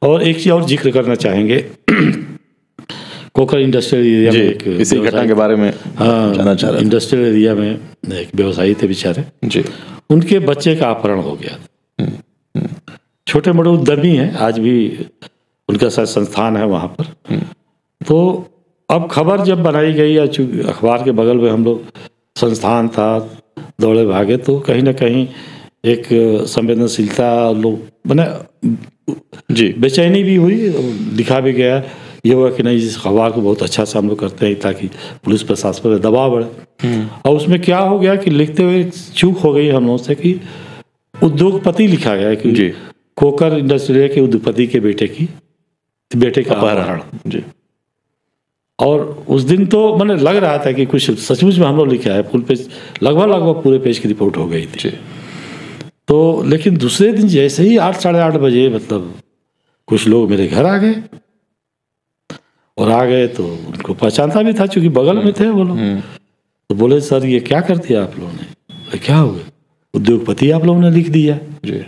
और एक चीज़ और जिक्र करना चाहेंगे, कोकर इंडस्ट्रियल एरिया में एक इसी घटना के बारे में जानना चाह रहा था। इंडस्ट्रियल एरिया में एक व्यवसायी थे बेचारे जी, उनके बच्चे का अपहरण हो गया। छोटे मोटे उद्यमी हैं, आज भी उनका शायद संस्थान है वहाँ पर। तो अब खबर जब बनाई गई, या चूँकि अखबार के बगल में हम लोग संस्थान था, दौड़े भागे, तो कहीं ना कहीं एक संवेदनशीलता लोग बने जी, बेचैनी भी हुई, लिखा भी गया। ये हुआ कि नहीं, इस अखबार को बहुत अच्छा से हम लोग करते हैं ताकि पुलिस प्रशासन पर दबाव बढ़े। और उसमें क्या हो गया कि लिखते हुए चूक हो गई हम लोगों से कि उद्योगपति लिखा गया कि जी, कोकर इंडस्ट्रियल के उद्योगपति के बेटे का अपहरण जी। और उस दिन तो मैंने लग रहा था कि कुछ सचमुच में हम लोग लिखा है, फुल पेज, लगभग पूरे पेज की रिपोर्ट हो गई थी। तो लेकिन दूसरे दिन जैसे ही 8 साढ़े 8 बजे मतलब कुछ लोग मेरे घर आ गए, और आ गए तो उनको पहचानता भी था चूंकि बगल में थे वो लोग। तो बोले सर ये क्या कर दिया आप लोगों ने? क्या हो गया? उद्योगपति आप लोगों ने लिख दिया जी।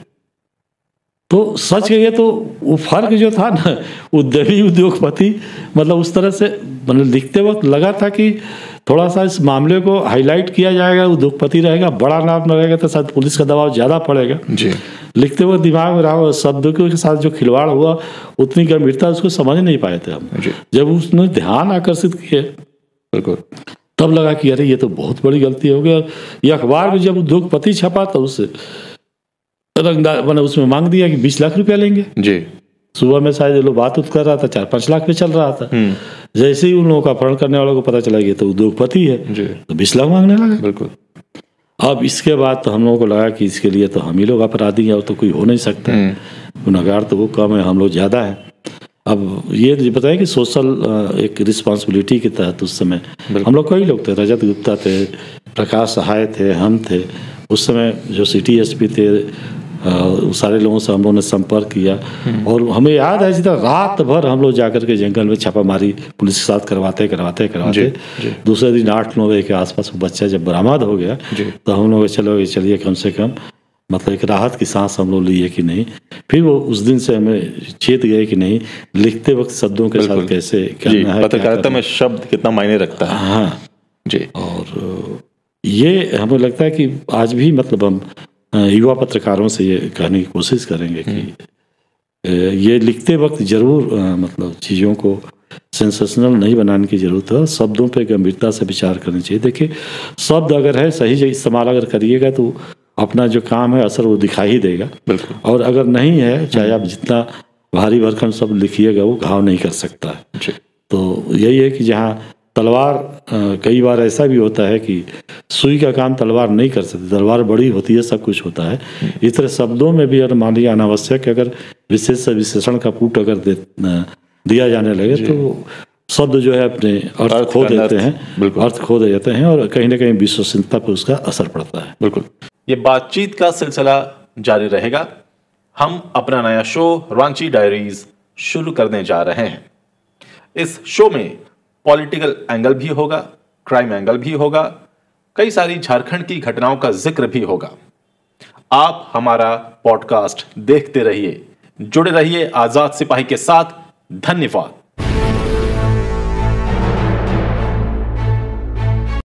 तो सच कहिए तो वो फर्क जो था ना, उद्यमी उद्योगपति, मतलब उस तरह से मतलब लिखते वक्त लगा था कि थोड़ा सा इस मामले को हाईलाइट किया जाएगा, उद्योगपति रहेगा, बड़ा नाम न रहेगा तो शायद पुलिस का दबाव ज़्यादा पड़ेगा जी। लिखते वक्त दिमाग में रहा, शब्दों के साथ जो खिलवाड़ हुआ उतनी गंभीरता उसको समझ नहीं पाए थे हम। जब उसने ध्यान आकर्षित किए बिल्कुल, तब लगा कि अरे ये तो बहुत बड़ी गलती हो गई। ये अखबार में जब उद्योगपति छपा तो उससे रंगदार मैंने उसमें मांग दिया कि 20 लाख रुपया लेंगे जी। सुबह में शायद लोग बात कर रहा था, 4-5 लाख पे चल रहा था। जैसे ही उन लोगों का अपहरण करने वालों को पता चला कि तो उद्योगपति है जी, तो 20 लाख मांगने लगा बिल्कुल। अब इसके बाद तो हम लोगों को लगा कि इसके लिए तो हम ही लोग अपराधी हैं और तो कोई हो नहीं सकता। गुनहगार तो वो कम है, हम लोग ज़्यादा हैं। अब ये बताया कि सोशल एक रिस्पॉन्सिबिलिटी के तहत उस समय हम लोग कई लोग थे, रजत गुप्ता थे, प्रकाश सहाय थे, हम थे। उस समय जो सिटी एसपी थे, सारे लोगों से हम लोगों ने संपर्क किया। और हमें याद है जितना रात भर हम लोग जाकर के जंगल में छापामारी पुलिस के साथ करवाते दूसरे दिन 8-9 बजे के आसपास वो बच्चा जब बरामद हो गया तो हम लोग चलिए कम से कम मतलब एक राहत की सांस हम लोग लिए कि नहीं। फिर वो उस दिन से हमें चेत गए कि नहीं, लिखते वक्त शब्दों के साथ कैसे करना है, पत्रकारिता में शब्द कितना मायने रखता है। हाँ जी। और ये हमें लगता है कि आज भी मतलब हम युवा पत्रकारों से ये कहने की कोशिश करेंगे कि ये लिखते वक्त जरूर मतलब चीज़ों को सेंसेशनल नहीं बनाने की जरूरत है, शब्दों पे गंभीरता से विचार करना चाहिए। देखिए शब्द अगर है सही जगह इस्तेमाल अगर करिएगा तो अपना जो काम है असर वो दिखाई ही देगा बिल्कुल। और अगर नहीं है, चाहे आप जितना भारी भरकम शब्द लिखिएगा वो घाव नहीं कर सकता है। तो यही है कि जहाँ तलवार कई बार ऐसा भी होता है कि सुई का काम तलवार नहीं कर सकती, तलवार बड़ी होती है, सब कुछ होता है। इस तरह शब्दों में भी अगर मान लिया अनावश्यक अगर विशेष से विशेषण का पुट अगर दिया जाने लगे तो शब्द जो है अपने अर्थ खो देते हैं, अर्थ खो देते हैं और कहीं ना कहीं विश्वसनीयता पर उसका असर पड़ता है। बिल्कुल, ये बातचीत का सिलसिला जारी रहेगा। हम अपना नया शो रांची डायरीज शुरू करने जा रहे हैं। इस शो में पॉलिटिकल एंगल भी होगा, क्राइम एंगल भी होगा, कई सारी झारखंड की घटनाओं का जिक्र भी होगा। आप हमारा पॉडकास्ट देखते रहिए, जुड़े रहिए आजाद सिपाही के साथ। धन्यवाद।